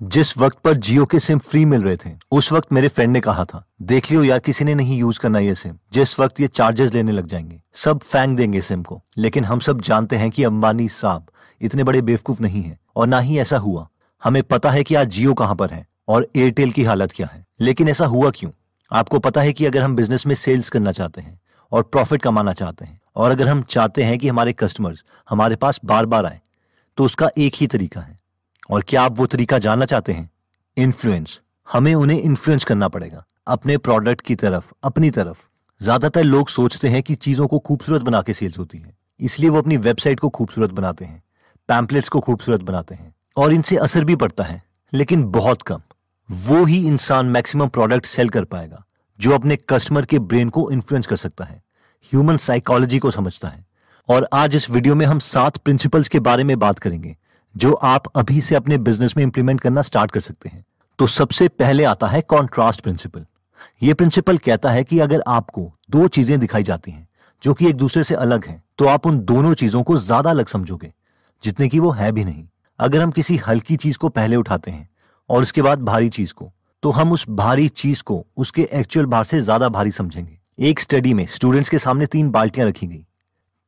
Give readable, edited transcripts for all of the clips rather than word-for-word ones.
जिस वक्त पर जियो के सिम फ्री मिल रहे थे उस वक्त मेरे फ्रेंड ने कहा था, देख लियो यार किसी ने नहीं यूज करना ये सिम, जिस वक्त ये चार्जेस लेने लग जाएंगे सब फेंक देंगे सिम को। लेकिन हम सब जानते हैं कि अंबानी साहब इतने बड़े बेवकूफ नहीं है और ना ही ऐसा हुआ। हमें पता है कि आज जियो कहां पर है और एयरटेल की हालत क्या है, लेकिन ऐसा हुआ क्यों? आपको पता है कि अगर हम बिजनेस में सेल्स करना चाहते हैं और प्रॉफिट कमाना चाहते हैं और अगर हम चाहते हैं कि हमारे कस्टमर्स हमारे पास बार बार आए तो उसका एक ही तरीका है। और क्या आप वो तरीका जानना चाहते हैं? इन्फ्लुएंस। हमें उन्हें इन्फ्लुएंस करना पड़ेगा अपने प्रोडक्ट की तरफ, अपनी तरफ। ज्यादातर लोग सोचते हैं कि चीजों को खूबसूरत बना के सेल्स होती है, इसलिए वो अपनी वेबसाइट को खूबसूरत बनाते हैं, पैम्पलेट्स को खूबसूरत बनाते हैं और इनसे असर भी पड़ता है, लेकिन बहुत कम। वो ही इंसान मैक्सिमम प्रोडक्ट सेल कर पाएगा जो अपने कस्टमर के ब्रेन को इन्फ्लुएंस कर सकता है, ह्यूमन साइकोलॉजी को समझता है। और आज इस वीडियो में हम 7 प्रिंसिपल्स के बारे में बात करेंगे जो आप अभी से अपने बिजनेस में इंप्लीमेंट करना स्टार्ट कर सकते हैं। तो सबसे पहले आता है कॉन्ट्रास्ट प्रिंसिपल। यह प्रिंसिपल कहता है कि अगर आपको दो चीजें दिखाई जाती हैं जो कि एक दूसरे से अलग हैं, तो आप उन दोनों चीजों को ज्यादा अलग समझोगे जितने की वो है भी नहीं। अगर हम किसी हल्की चीज को पहले उठाते हैं और उसके बाद भारी चीज को, तो हम उस भारी चीज को उसके एक्चुअल भार से ज्यादा भारी समझेंगे। एक स्टडी में स्टूडेंट्स के सामने 3 बाल्टियां रखी गई।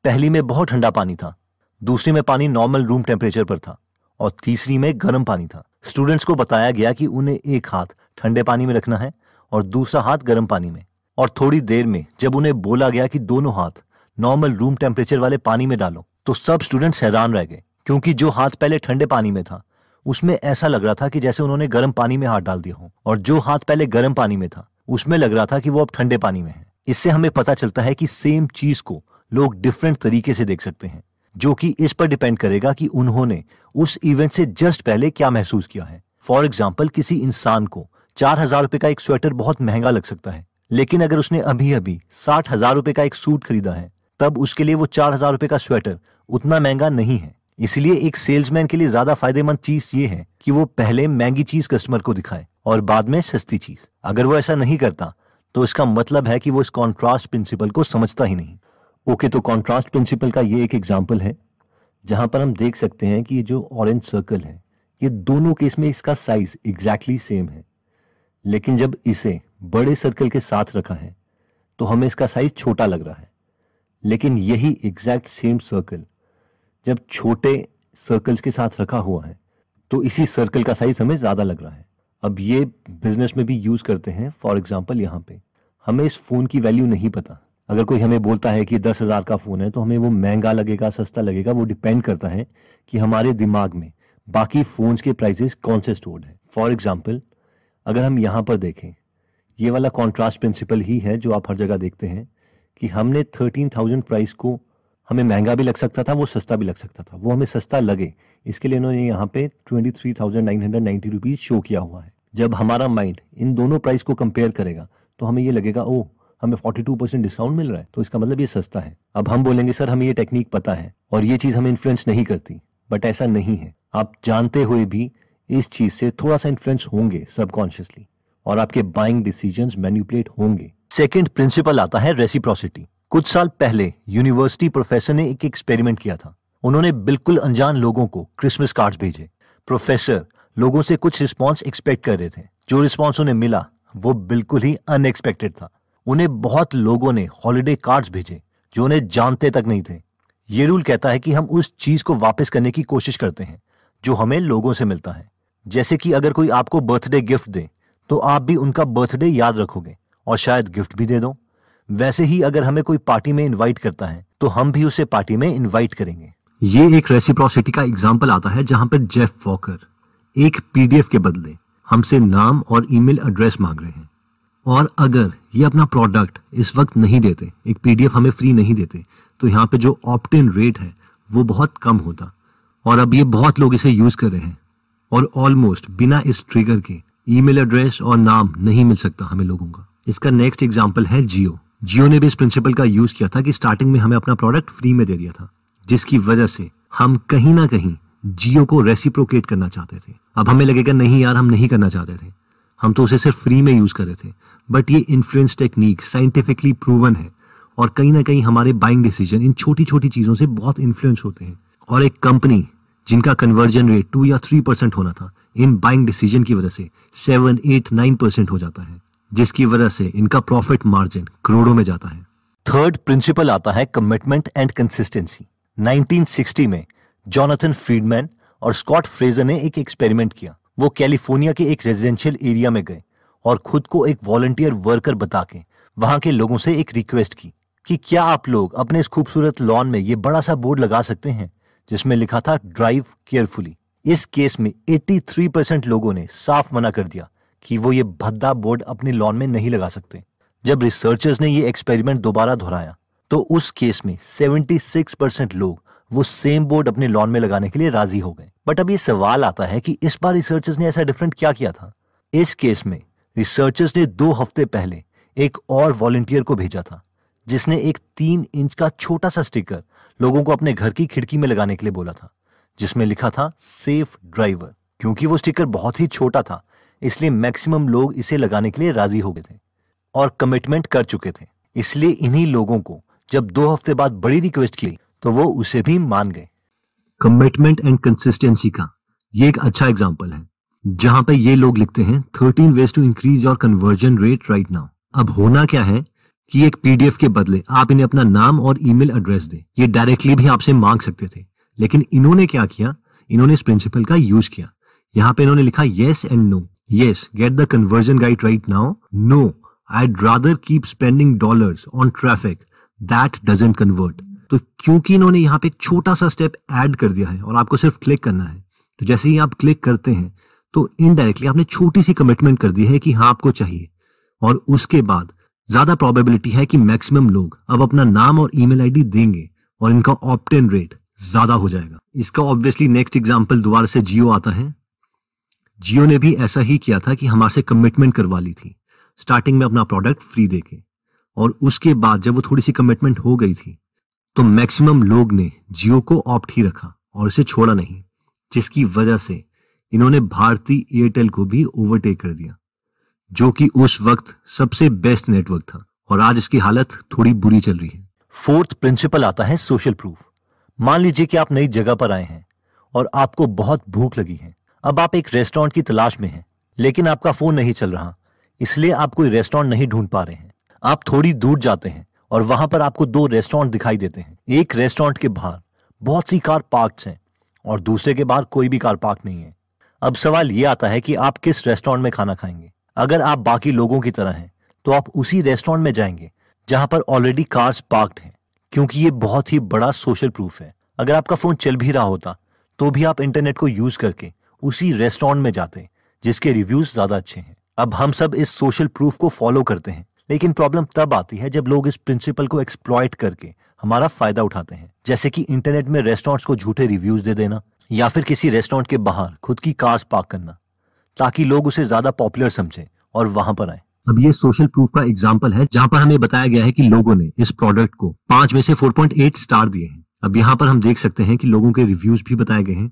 पहली में बहुत ठंडा पानी था, दूसरी में पानी नॉर्मल रूम टेम्परेचर पर था और तीसरी में गर्म पानी था। स्टूडेंट्स को बताया गया कि उन्हें एक हाथ ठंडे पानी में रखना है और दूसरा हाथ गर्म पानी में। और थोड़ी देर में जब उन्हें बोला गया कि दोनों हाथ नॉर्मल रूम टेम्परेचर वाले पानी में डालो, तो सब स्टूडेंट्स हैरान रह गए, क्योंकि जो हाथ पहले ठंडे पानी में था उसमें ऐसा लग रहा था कि जैसे उन्होंने गर्म पानी में हाथ डाल दिया हो, और जो हाथ पहले गर्म पानी में था उसमें लग रहा था कि वो अब ठंडे पानी में है। इससे हमें पता चलता है कि सेम चीज को लोग डिफरेंट तरीके से देख सकते हैं, जो कि इस पर डिपेंड करेगा कि उन्होंने उस इवेंट से जस्ट पहले क्या महसूस किया है। फॉर एग्जाम्पल, किसी इंसान को 4,000 रुपए का एक स्वेटर बहुत महंगा लग सकता है, लेकिन अगर उसने अभी अभी 60,000 रुपए का एक सूट खरीदा है, तब उसके लिए वो 4,000 रुपए का स्वेटर उतना महंगा नहीं है। इसलिए एक सेल्समैन के लिए ज्यादा फायदेमंद चीज ये है कि वो पहले महंगी चीज कस्टमर को दिखाए और बाद में सस्ती चीज। अगर वो ऐसा नहीं करता तो इसका मतलब है कि वो इस कॉन्ट्रास्ट प्रिंसिपल को समझता ही नहीं। ओके, तो कॉन्ट्रास्ट प्रिंसिपल का ये एक एग्जाम्पल है जहां पर हम देख सकते हैं कि ये जो ऑरेंज सर्कल है, ये दोनों केस में इसका साइज एग्जैक्टली सेम है, लेकिन जब इसे बड़े सर्कल के साथ रखा है तो हमें इसका साइज छोटा लग रहा है। लेकिन यही एग्जैक्ट सेम सर्कल जब छोटे सर्कल्स के साथ रखा हुआ है तो इसी सर्कल का साइज हमें ज्यादा लग रहा है। अब ये बिजनेस में भी यूज करते हैं। फॉर एग्जाम्पल, यहाँ पे हमें इस फोन की वैल्यू नहीं पता। अगर कोई हमें बोलता है कि 10,000 का फोन है, तो हमें वो महंगा लगेगा, सस्ता लगेगा, वो डिपेंड करता है कि हमारे दिमाग में बाकी फोन्स के प्राइसेस कौन से स्टोर्ड है। फॉर एग्जाम्पल, अगर हम यहाँ पर देखें, ये वाला कॉन्ट्रास्ट प्रिंसिपल ही है जो आप हर जगह देखते हैं कि हमने 13,000 प्राइस को हमें महंगा भी लग सकता था, वो सस्ता भी लग सकता था। वो हमें सस्ता लगे इसके लिए इन्होंने यहाँ पे 23,990 रुपीज शो किया हुआ है। जब हमारा माइंड इन दोनों प्राइस को कंपेयर करेगा तो हमें ये लगेगा, ओ हमें 42% डिस्काउंट मिल रहा है, तो इसका मतलब ये सस्ता है। अब हम बोलेंगे सर हमें ये टेक्निक पता है और ये चीज हमें इन्फ्लुएंस नहीं करती, बट ऐसा नहीं है। आप जानते हुए भी इस चीज से थोड़ा सा इन्फ्लुएंस होंगे सबकॉन्शियसली और आपके बाइंग डिसीजंस मैनिपुलेट होंगे। सेकंड प्रिंसिपल आता है रेसिप्रोसिटी। कुछ साल पहले यूनिवर्सिटी प्रोफेसर ने एक एक्सपेरिमेंट किया था। उन्होंने बिल्कुल अनजान लोगों को क्रिसमस कार्ड्स भेजे। प्रोफेसर लोगों से कुछ रिस्पॉन्स एक्सपेक्ट कर रहे थे। जो रिस्पॉन्स उन्हें मिला वो बिल्कुल ही अनएक्सपेक्टेड था। उन्हें बहुत लोगों ने हॉलिडे कार्ड्स भेजे जो उन्हें जानते तक नहीं थे। ये रूल कहता है कि हम उस चीज को वापस करने की कोशिश करते हैं जो हमें लोगों से मिलता है। जैसे कि अगर कोई आपको बर्थडे गिफ्ट दे तो आप भी उनका बर्थडे याद रखोगे और शायद गिफ्ट भी दे दो। वैसे ही अगर हमें कोई पार्टी में इनवाइट करता है तो हम भी उसे पार्टी में इनवाइट करेंगे। ये एक रेसिप्रोसिटी का एग्जांपल आता है जहां पर जेफ वॉकर एक पीडीएफ के बदले हमसे नाम और ईमेल एड्रेस मांग रहे हैं, और अगर ये अपना प्रोडक्ट इस वक्त नहीं देते, एक पीडीएफ हमें फ्री नहीं देते, तो यहाँ पे जो ऑप्ट इन रेट है वो बहुत कम होता। और अब ये बहुत लोग इसे यूज कर रहे हैं और ऑलमोस्ट बिना इस ट्रिगर के ईमेल एड्रेस और नाम नहीं मिल सकता हमें लोगों का। इसका नेक्स्ट एग्जांपल है जियो। जियो ने भी इस प्रिंसिपल का यूज किया था कि स्टार्टिंग में हमें अपना प्रोडक्ट फ्री में दे दिया था, जिसकी वजह से हम कहीं ना कहीं जियो को रेसिप्रोकेट करना चाहते थे। अब हमें लगेगा नहीं यार, हम नहीं करना चाहते थे, हम तो उसे सिर्फ फ्री में यूज कर रहे थे। बट ये इन्फ्लुएंस टेक्निक साइंटिफिकली प्रूवन है और कहीं ना कहीं हमारे बाइंग डिसीजन इन छोटी छोटी चीजों से बहुत इन्फ्लुएंस होते हैं। और एक कंपनी जिनका कन्वर्जन रेट 2 या 3% होना था, इन बाइंग डिसीजन की वजह से 7, 8, 9% हो जाता है, जिसकी वजह से इनका प्रॉफिट मार्जिन करोड़ों में जाता है। थर्ड प्रिंसिपल आता है कमिटमेंट एंड कंसिस्टेंसी। 1960 में जॉनथन फ्रीडमैन और स्कॉट फ्रेजर ने एक एक्सपेरिमेंट किया। वो कैलिफोर्निया के एक रेजिडेंशियल एरिया में गए और खुद को एक वॉलंटियर वर्कर बता के वहां के लोगों से एक रिक्वेस्ट की कि क्या आप लोग अपने इस खूबसूरत लॉन में ये बड़ा सा बोर्ड लगा सकते हैं जिसमें लिखा था ड्राइव केयरफुली। इस केस में 83% लोगों ने साफ मना कर दिया कि वो ये भद्दा बोर्ड अपने लॉन में नहीं लगा सकते। जब रिसर्चर्स ने ये एक्सपेरिमेंट दोबारा दोहराया तो उस केस में 76% लोग वो सेम बोर्ड अपने लॉन में लगाने के लिए राजी हो गए। बट अब ये सवाल आता है कि इस बार रिसर्चर्स ने ऐसा डिफरेंट क्या किया था। इस केस में रिसर्चर्स ने 2 हफ्ते पहले एक और वॉलंटियर को भेजा था जिसने एक 3 इंच का छोटा सा स्टिकर लोगों को अपने घर की खिड़की में लगाने के लिए बोला था, जिसमें लिखा था सेफ ड्राइवर। क्योंकि वो स्टिकर बहुत ही छोटा था, इसलिए मैक्सिमम लोग इसे लगाने के लिए राजी हो गए थे और कमिटमेंट कर चुके थे। इसलिए इन्हीं लोगों को जब 2 हफ्ते बाद बड़ी रिक्वेस्ट की तो वो उसे भी मान गए। कमिटमेंट एंड कंसिस्टेंसी का ये एक अच्छा एग्जांपल है, जहां पे ये लोग लिखते हैं 13 ways to increase your conversion rate right now। अब होना क्या है कि एक पीडीएफ के बदले आप इन्हें अपना नाम और ईमेल एड्रेस दें। ये डायरेक्टली भी आपसे मांग सकते थे, लेकिन इन्होंने क्या किया, इन्होंने इस प्रिंसिपल का यूज किया। यहाँ पे इन्होंने लिखा yes and no. Yes, get the conversion guide right now. No, I'd rather keep spending dollars on traffic that doesn't convert। तो क्योंकि इन्होंने यहाँ पे एक छोटा सा स्टेप ऐड कर दिया है और आपको सिर्फ क्लिक करना है, तो जैसे ही आप क्लिक करते हैं तो इनडायरेक्टली आपने छोटी सी कमिटमेंट कर दी है कि हाँ आपको चाहिए, और उसके बाद ज्यादा प्रोबेबिलिटी है कि मैक्सिमम लोग अब अपना नाम और ईमेल आईडी देंगे और इनका ऑप्ट इन रेट ज्यादा हो जाएगा। इसका ऑब्वियसली नेक्स्ट एग्जांपल दोबारा से जियो आता है। जियो ने भी ऐसा ही किया था कि हमारे से कमिटमेंट करवा ली थी स्टार्टिंग में अपना प्रोडक्ट फ्री देके, और उसके बाद जब वो थोड़ी सी कमिटमेंट हो गई थी तो मैक्सिमम लोग ने जियो को ऑप्ट ही रखा और इसे छोड़ा नहीं, जिसकी वजह से इन्होंने भारती एयरटेल को भी ओवरटेक कर दिया, जो कि उस वक्त सबसे बेस्ट नेटवर्क था, और आज इसकी हालत थोड़ी बुरी चल रही है। फोर्थ प्रिंसिपल आता है सोशल प्रूफ। मान लीजिए कि आप नई जगह पर आए हैं और आपको बहुत भूख लगी है। अब आप एक रेस्टोरेंट की तलाश में हैं, लेकिन आपका फोन नहीं चल रहा, इसलिए आप कोई रेस्टोरेंट नहीं ढूंढ पा रहे हैं। आप थोड़ी दूर जाते हैं और वहां पर आपको 2 रेस्टोरेंट दिखाई देते हैं। एक रेस्टोरेंट के बाहर बहुत सी कार पार्क्ड हैं और दूसरे के बाहर कोई भी कार पार्क नहीं है। अब सवाल यह आता है कि आप किस रेस्टोरेंट में खाना खाएंगे। अगर आप बाकी लोगों की तरह हैं तो आप उसी रेस्टोरेंट में जाएंगे जहां पर ऑलरेडी कार्स पार्क्ड हैं, क्योंकि ये बहुत ही बड़ा सोशल प्रूफ है। अगर आपका फोन चल भी रहा होता तो भी आप इंटरनेट को यूज करके उसी रेस्टोरेंट में जाते जिसके रिव्यूज ज्यादा अच्छे हैं। अब हम सब इस सोशल प्रूफ को फॉलो करते हैं, लेकिन प्रॉब्लम तब आती है जब लोग इस प्रिंसिपल को एक्सप्लॉइट करके हमारा फायदा उठाते हैं, जैसे कि इंटरनेट में रेस्टोरेंट्स को झूठे रिव्यूज दे देना या फिर किसी रेस्टोरेंट के बाहर खुद की कार्स पार्क करना ताकि लोग उसे ज्यादा पॉपुलर समझें और वहां पर आए। अब ये सोशल प्रूफ का एग्जांपल है जहां पर हमें बताया गया है कि लोगों ने इस प्रोडक्ट को 5 में से 4.8 स्टार दिए हैं। अब यहाँ पर हम देख सकते हैं कि लोगों के रिव्यूज भी बताए गए हैं।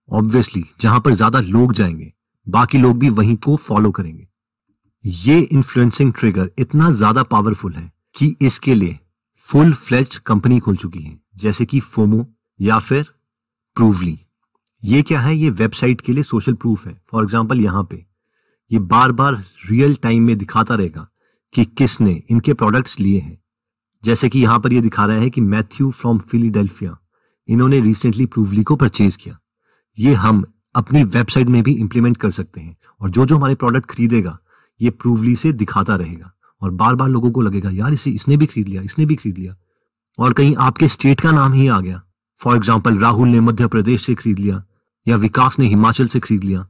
ऑब्वियसली जहां पर ज्यादा लोग जाएंगे बाकी लोग भी वहीं को फॉलो करेंगे। ये इन्फ्लुएंसिंग ट्रिगर इतना ज्यादा पावरफुल है कि इसके लिए फुल फ्लेज्ड कंपनी खुल चुकी है, जैसे कि फोमो या फिर प्रूवली। ये क्या है? ये वेबसाइट के लिए सोशल प्रूफ है। फॉर एग्जांपल यहाँ पे ये बार बार रियल टाइम में दिखाता रहेगा कि किसने इनके प्रोडक्ट्स लिए हैं। जैसे कि यहाँ पर ये दिखा रहा है कि मैथ्यू फ्रॉम फिलाडेल्फिया, इन्होंने रिसेंटली प्रूवली को परचेज किया। ये हम अपनी वेबसाइट में भी इंप्लीमेंट कर सकते हैं, और जो जो हमारे प्रोडक्ट खरीदेगा ये प्रूवली से दिखाता रहेगा, और बार बार लोगों को लगेगा यार इसने भी खरीद लिया, इसने भी खरीद लिया, और कहीं आपके स्टेट का नाम ही आ गया। फॉर एग्जाम्पल राहुल ने मध्य प्रदेश से खरीद लिया या विकास ने हिमाचल से खरीद लिया,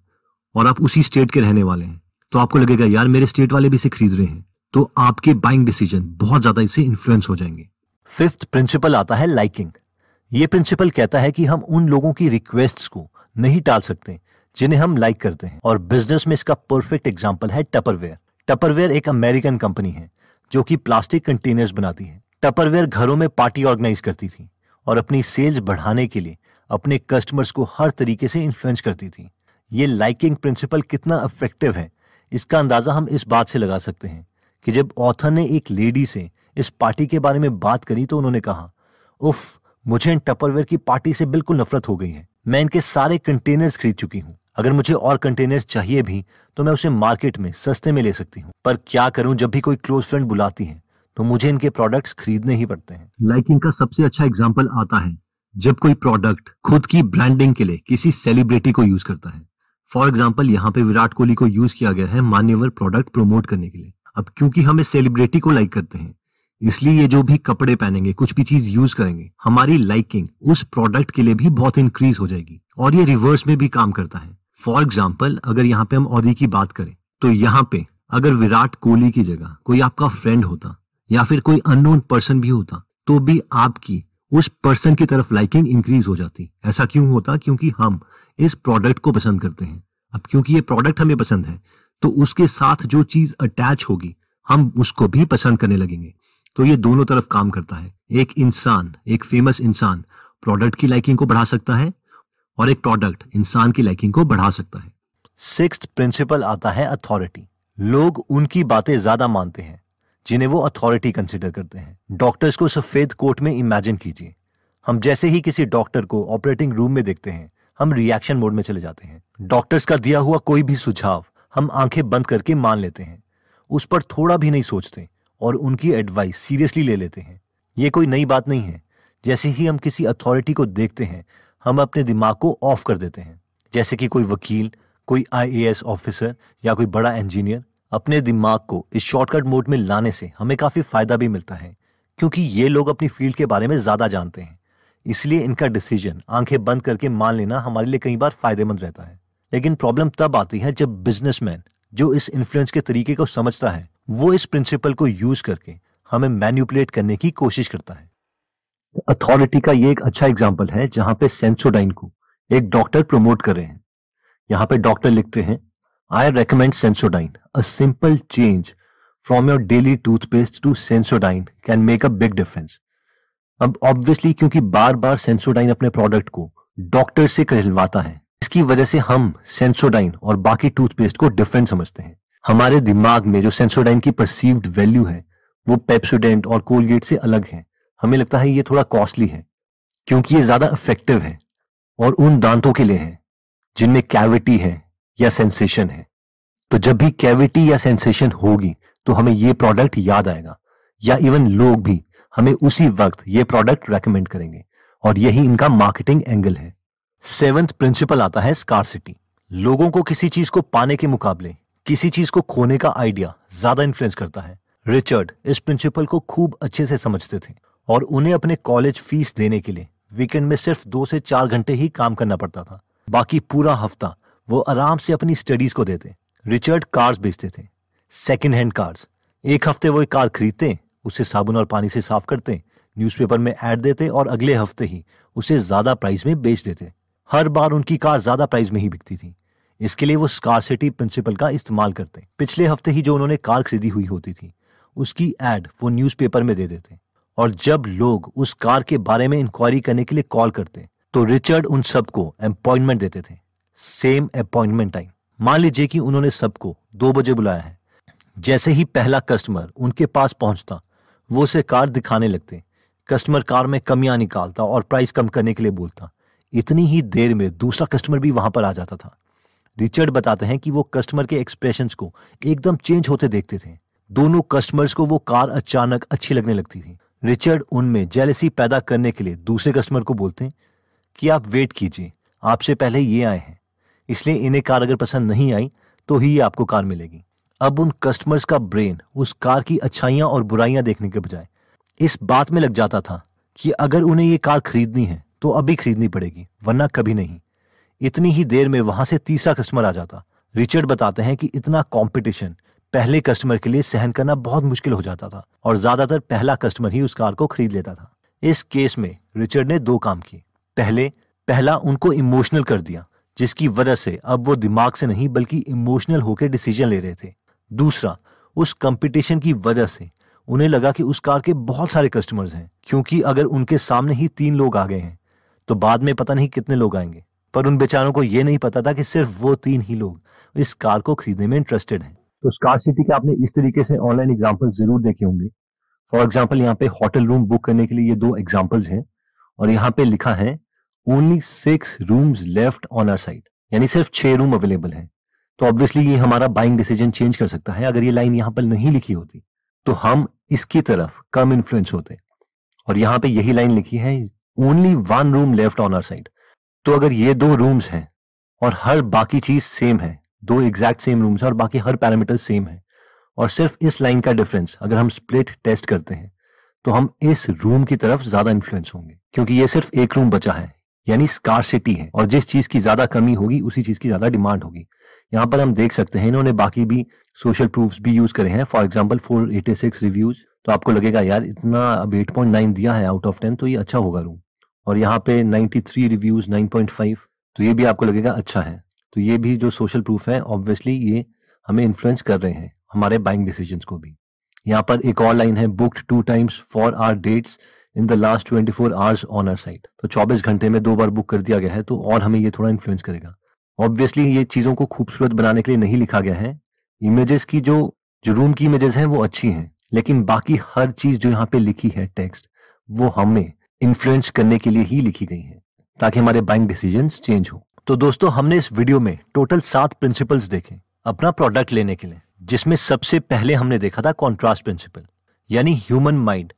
और आप उसी स्टेट के रहने वाले हैं, तो आपको लगेगा यार मेरे स्टेट वाले भी इसे खरीद रहे हैं, तो आपके बाइंग डिसीजन बहुत ज्यादा इससे इन्फ्लुएंस हो जाएंगे। फिफ्थ प्रिंसिपल आता है लाइकिंग। ये प्रिंसिपल कहता है कि हम उन लोगों की रिक्वेस्ट्स को नहीं टाल सकते जिन्हें हम लाइक करते हैं, और बिजनेस में इसका परफेक्ट एग्जांपल है टपरवेयर। टपरवेयर एक अमेरिकन कंपनी है जो कि प्लास्टिक कंटेनर्स बनाती है। टपरवेयर घरों में पार्टी ऑर्गेनाइज करती थी और अपनी सेल्स बढ़ाने के लिए अपने कस्टमर्स को हर तरीके से इन्फ्लुएंस करती थी। ये लाइकिंग प्रिंसिपल कितना इफेक्टिव है इसका अंदाजा हम इस बात से लगा सकते हैं कि जब ऑथर ने एक लेडी से इस पार्टी के बारे में बात करी तो उन्होंने कहा, उफ मुझे इन टपरवेयर की पार्टी से बिल्कुल नफरत हो गई है। मैं इनके सारे कंटेनर्स खरीद चुकी हूँ। अगर मुझे और कंटेनर्स चाहिए भी तो मैं उसे मार्केट में सस्ते में ले सकती हूँ, पर क्या करूँ, जब भी कोई क्लोज फ्रेंड बुलाती है तो मुझे इनके प्रोडक्ट्स खरीदने ही पड़ते हैं। लाइकिंग का सबसे अच्छा एग्जाम्पल आता है जब कोई प्रोडक्ट खुद की ब्रांडिंग के लिए किसी सेलिब्रिटी को यूज करता है। फॉर एग्जाम्पल यहाँ पे विराट कोहली को यूज किया गया है मान्यवर प्रोडक्ट प्रमोट करने के लिए। अब क्योंकि हम इस सेलिब्रिटी को लाइक करते हैं, इसलिए ये जो भी कपड़े पहनेंगे, कुछ भी चीज यूज करेंगे, हमारी लाइकिंग उस प्रोडक्ट के लिए भी बहुत इंक्रीज हो जाएगी। और ये रिवर्स में भी काम करता है। फॉर एग्जाम्पल अगर यहाँ पे हम ऑडी की बात करें तो यहाँ पे अगर विराट कोहली की जगह कोई आपका फ्रेंड होता या फिर कोई अननोन पर्सन भी होता तो भी आपकी उस पर्सन की तरफ लाइकिंग इंक्रीज हो जाती। ऐसा क्यों होता? क्योंकि हम इस प्रोडक्ट को पसंद करते हैं। अब क्योंकि ये प्रोडक्ट हमें पसंद है तो उसके साथ जो चीज अटैच होगी हम उसको भी पसंद करने लगेंगे। तो ये दोनों तरफ काम करता है। एक इंसान, एक फेमस इंसान प्रोडक्ट की लाइकिंग को बढ़ा सकता है और एक प्रोडक्ट इंसान की लाइकिंग को बढ़ा सकता है। सिक्स्थ प्रिंसिपल आता है अथॉरिटी। लोग उनकी बातें ज्यादा मानते हैं जिन्हें वो अथॉरिटी कंसिडर करते हैं। डॉक्टर्स को सफेद कोट में इमेजिन कीजिए। हम जैसे ही किसी डॉक्टर को ऑपरेटिंग रूम में देखते हैं हम रिएक्शन मोड में चले जाते हैं। डॉक्टर्स का दिया हुआ कोई भी सुझाव हम आंखें बंद करके मान लेते हैं, उस पर थोड़ा भी नहीं सोचते और उनकी एडवाइस सीरियसली ले लेते हैं। ये कोई नई बात नहीं है। जैसे ही हम किसी अथॉरिटी को देखते हैं हम अपने दिमाग को ऑफ कर देते हैं। जैसे कि कोई वकील, कोई आईएएस ऑफिसर या कोई बड़ा इंजीनियर। अपने दिमाग को इस शॉर्टकट मोड में लाने से हमें काफी फायदा भी मिलता है क्योंकि ये लोग अपनी फील्ड के बारे में ज्यादा जानते हैं। इसलिए इनका डिसीजन आंखें बंद करके मान लेना हमारे लिए कई बार फायदेमंद रहता है। लेकिन प्रॉब्लम तब आती है जब बिजनेसमैन जो इस इन्फ्लुएंस के तरीके को समझता है वो इस प्रिंसिपल को यूज करके हमें मैनिपुलेट करने की कोशिश करता है। अथॉरिटी का ये एक अच्छा एग्जांपल है जहां पे सेंसोडाइन को एक डॉक्टर प्रमोट कर रहे हैं। यहाँ पे डॉक्टर लिखते हैं, I recommend Sensodyne, a simple change from your daily toothpaste to Sensodyne can make a big difference. अब ऑब्वियसली क्योंकि बार बार सेंसोडाइन अपने प्रोडक्ट को डॉक्टर से कहलवाता है, इसकी वजह से हम सेंसोडाइन और बाकी टूथपेस्ट को डिफरेंट समझते हैं। हमारे दिमाग में जो सेंसोडाइन की परसीव्ड वैल्यू है वो पेप्सोडेंट और कोलगेट से अलग है। हमें लगता है ये थोड़ा कॉस्टली है क्योंकि ये ज्यादा इफेक्टिव है और उन दांतों के लिए है जिनमें कैविटी है या सेंसेशन है। तो जब भी कैविटी या सेंसेशन होगी तो हमें ये प्रोडक्ट याद आएगा या इवन लोग भी हमें उसी वक्त ये प्रोडक्ट रेकमेंड करेंगे और यही इनका मार्केटिंग एंगल है। सेवेंथ प्रिंसिपल आता है स्कार्सिटी। लोगों को किसी चीज को पाने के मुकाबले किसी चीज को खोने का आइडिया ज्यादा इन्फ्लुएंस करता है। रिचर्ड इस प्रिंसिपल को खूब अच्छे से समझते थे और उन्हें अपने कॉलेज फीस देने के लिए वीकेंड में सिर्फ 2 से 4 घंटे ही काम करना पड़ता था। बाकी पूरा हफ्ता वो आराम से अपनी स्टडीज को देते। रिचर्ड कार्स बेचते थे, सेकेंड हैंड कार्स। एक हफ्ते वो एक कार खरीदते, उसे साबुन और पानी से साफ करते, न्यूज़पेपर में ऐड देते और अगले हफ्ते ही उसे ज्यादा प्राइस में बेच देते। हर बार उनकी कार ज्यादा प्राइस में ही बिकती थी। इसके लिए वो स्कार्सिटी प्रिंसिपल का इस्तेमाल करते। पिछले हफ्ते ही जो उन्होंने कार खरीदी हुई होती थी उसकी एड वो न्यूज़पेपर में दे देते और जब लोग उस कार के बारे में इंक्वायरी करने के लिए कॉल करते तो रिचर्ड उन सबको अपॉइंटमेंट देते थे, सेम अपॉइंटमेंट टाइम। मान लीजिए कि उन्होंने सबको 2 बजे बुलाया है। जैसे ही पहला कस्टमर उनके पास पहुंचता वो उसे कार दिखाने लगते। कस्टमर कार में कमियां निकालता और प्राइस कम करने के लिए बोलता। इतनी ही देर में दूसरा कस्टमर भी वहां पर आ जाता था। रिचर्ड बताते हैं कि वो कस्टमर के एक्सप्रेशंस को एकदम चेंज होते देखते थे। दोनों कस्टमर्स को वो कार अचानक अच्छी लगने लगती थी। रिचर्ड उनमें जेलसी पैदा करने के लिए दूसरे कस्टमर को बोलते कि आप वेट कीजिए, आपसे पहले ये आए हैं, इसलिए इन्हें कार अगर पसंद नहीं आई तो ही आपको कार मिलेगी। अब उन कस्टमर्स का ब्रेन उस कार की अच्छाइयां और बुराइयां देखने के बजाय इस बात में लग जाता था कि अगर उन्हें ये कार खरीदनी है तो अभी खरीदनी पड़ेगी वरना कभी नहीं। इतनी ही देर में वहां से तीसरा कस्टमर आ जाता। रिचर्ड बताते हैं कि इतना कंपटीशन पहले कस्टमर के लिए सहन करना बहुत मुश्किल हो जाता था और ज्यादातर पहला कस्टमर ही उस कार को खरीद लेता था। इस केस में रिचर्ड ने 2 काम किए। पहला उनको इमोशनल कर दिया जिसकी वजह से अब वो दिमाग से नहीं बल्कि इमोशनल होकर डिसीजन ले रहे थे। दूसरा, उस कंपटीशन की वजह से उन्हें लगा कि उस कार के बहुत सारे कस्टमर्स हैं, क्योंकि अगर उनके सामने ही 3 लोग आ गए हैं तो बाद में पता नहीं कितने लोग आएंगे। पर उन बेचारों को यह नहीं पता था कि सिर्फ वो 3 ही लोग इस कार को खरीदने में इंटरेस्टेड हैं। तो स्कार्सिटी के आपने इस तरीके से ऑनलाइन एग्जाम्पल जरूर देखे होंगे। फॉर एग्जाम्पल यहाँ पे होटल रूम बुक करने के लिए ये 2 एग्जाम्पल्स हैं और यहाँ पे लिखा है only 6 rooms left on our site, यानी सिर्फ 6 रूम अवेलेबल हैं। तो ऑब्वियसली ये हमारा बाइंग डिसीजन चेंज कर सकता है। अगर ये लाइन यहाँ पर नहीं लिखी होती तो हम इसकी तरफ कम इन्फ्लुएंस होते, और यहाँ पे यही लाइन लिखी है only 1 room left on our site. तो अगर ये 2 रूम्स हैं और हर बाकी चीज सेम है, 2 एग्जैक्ट सेम रूम्स हैं और बाकी हर पैरामीटर सेम है, और सिर्फ इस लाइन का डिफरेंस अगर हम स्प्लिट टेस्ट करते हैं तो हम इस रूम की तरफ ज्यादा इन्फ्लुएंस होंगे, क्योंकि ये सिर्फ एक रूम बचा है, यानी स्कार्सिटी है, और जिस चीज की ज्यादा कमी होगी उसी चीज की ज्यादा डिमांड होगी। यहाँ पर हम देख सकते हैं इन्होंने बाकी भी सोशल प्रूफ्स भी यूज करे हैं। फॉर एग्जांपल 486 रिव्यूज, तो आपको लगेगा यार इतना अब 8.9 दिया है आउट ऑफ 10 तो ये अच्छा होगा रूम। और यहाँ पे 93 रिव्यूज 9.5, तो ये भी आपको लगेगा अच्छा है। तो ये भी जो सोशल प्रूफ है ऑब्वियसली ये हमें इन्फ्लुएंस कर रहे हैं हमारे बाइंग डिसीजंस को भी। यहाँ पर एक और लाइन है booked 2 times for our dates in the last 24 hours on our site. तो 24 घंटे में 2 बार बुक कर दिया गया है, तो और हमें ये थोड़ा इन्फ्लुएंस करेगा। ऑब्वियसली ये चीजों को खूबसूरत बनाने के लिए नहीं लिखा गया है। इमेजेस की जो रूम की इमेजेस हैं वो अच्छी हैं, लेकिन बाकी हर चीज जो यहाँ पे लिखी है टेक्स्ट, वो हमें इन्फ्लुएंस करने के लिए ही लिखी गई है ताकि हमारे बाइंग डिसीजंस चेंज हो। तो दोस्तों हमने इस वीडियो में टोटल 7 प्रिंसिपल्स देखे अपना प्रोडक्ट लेने के लिए, जिसमें सबसे पहले हमने देखा था कॉन्ट्रास्ट प्रिंसिपल, यानी ह्यूमन माइंड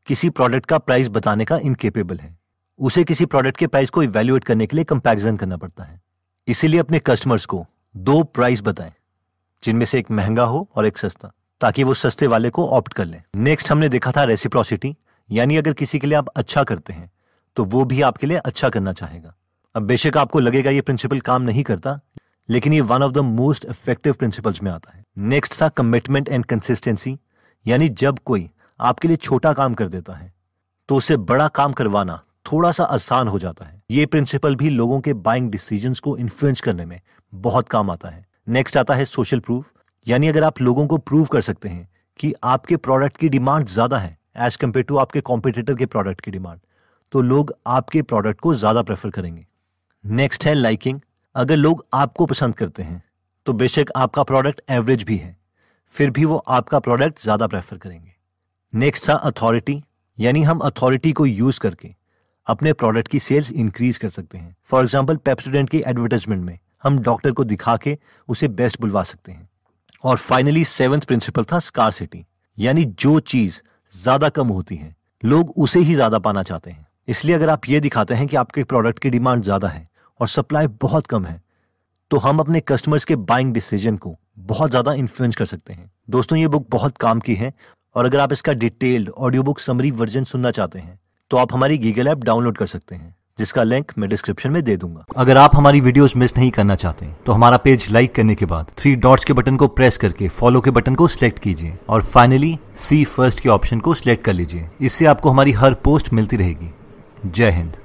किसी प्रोडक्ट का प्राइस बताने का इनकेपेबल है। उसे किसी प्रोडक्ट के प्राइस को इवैल्यूएट करने के लिए कंपैरिजन करना पड़ता है। इसीलिए अपने कस्टमर्स को 2 प्राइस बताएं, जिनमें से एक महंगा हो और एक सस्ता, ताकि वो सस्ते वाले को ऑप्ट कर लें। नेक्स्ट हमने देखा था रेसिप्रोसिटी, यानी अगर किसी के लिए आप अच्छा करते हैं तो वो भी आपके लिए अच्छा करना चाहेगा। अब बेशक आपको लगेगा ये प्रिंसिपल काम नहीं करता, लेकिन ये one of the most effective principles में आता है। नेक्स्ट था कमिटमेंट एंड कंसिस्टेंसी, यानी जब कोई आपके लिए छोटा काम कर देता है तो उसे बड़ा काम करवाना थोड़ा सा आसान हो जाता है। ये प्रिंसिपल भी लोगों के बाइंग डिसीजंस को इन्फ्लुएंस करने में बहुत काम आता है। नेक्स्ट आता है सोशल प्रूफ, यानी अगर आप लोगों को प्रूव कर सकते हैं कि आपके प्रोडक्ट की डिमांड ज्यादा है एज कंपेयर टू आपके कॉम्पिटिटर के प्रोडक्ट की डिमांड, तो लोग आपके प्रोडक्ट को ज्यादा प्रेफर करेंगे। नेक्स्ट है लाइकिंग, अगर लोग आपको पसंद करते हैं तो बेशक आपका प्रोडक्ट एवरेज भी है, फिर भी वो आपका प्रोडक्ट ज्यादा प्रेफर करेंगे। नेक्स्ट था अथॉरिटी, यानी हम अथॉरिटी को यूज करके अपने प्रोडक्ट की सेल्स इंक्रीज कर सकते हैं। फॉर एग्जांपल पेप्सोडेंट की एडवर्टाइजमेंट में हम डॉक्टर को दिखा के उसे बेस्ट बुलवा सकते हैं। और फाइनली 7th प्रिंसिपल था स्कार्सिटी, यानी जो चीज ज्यादा कम होती है लोग उसे ही ज्यादा पाना चाहते हैं। इसलिए अगर आप ये दिखाते हैं कि आपके प्रोडक्ट की डिमांड ज्यादा है और सप्लाई बहुत कम है, तो हम अपने कस्टमर्स के बाइंग डिसीजन को बहुत ज्यादा इन्फ्लुएंस कर सकते हैं। दोस्तों ये बुक बहुत काम की है, और अगर आप इसका detailed audio book summary version सुनना चाहते हैं तो आप हमारी गीगल ऐप डाउनलोड कर सकते हैं, जिसका लिंक मैं डिस्क्रिप्शन में दे दूंगा। अगर आप हमारी वीडियोस मिस नहीं करना चाहते तो हमारा पेज लाइक करने के बाद 3 डॉट्स के बटन को प्रेस करके फॉलो के बटन को सिलेक्ट कीजिए, और फाइनली सी फर्स्ट के ऑप्शन को सिलेक्ट कर लीजिए। इससे आपको हमारी हर पोस्ट मिलती रहेगी। जय हिंद।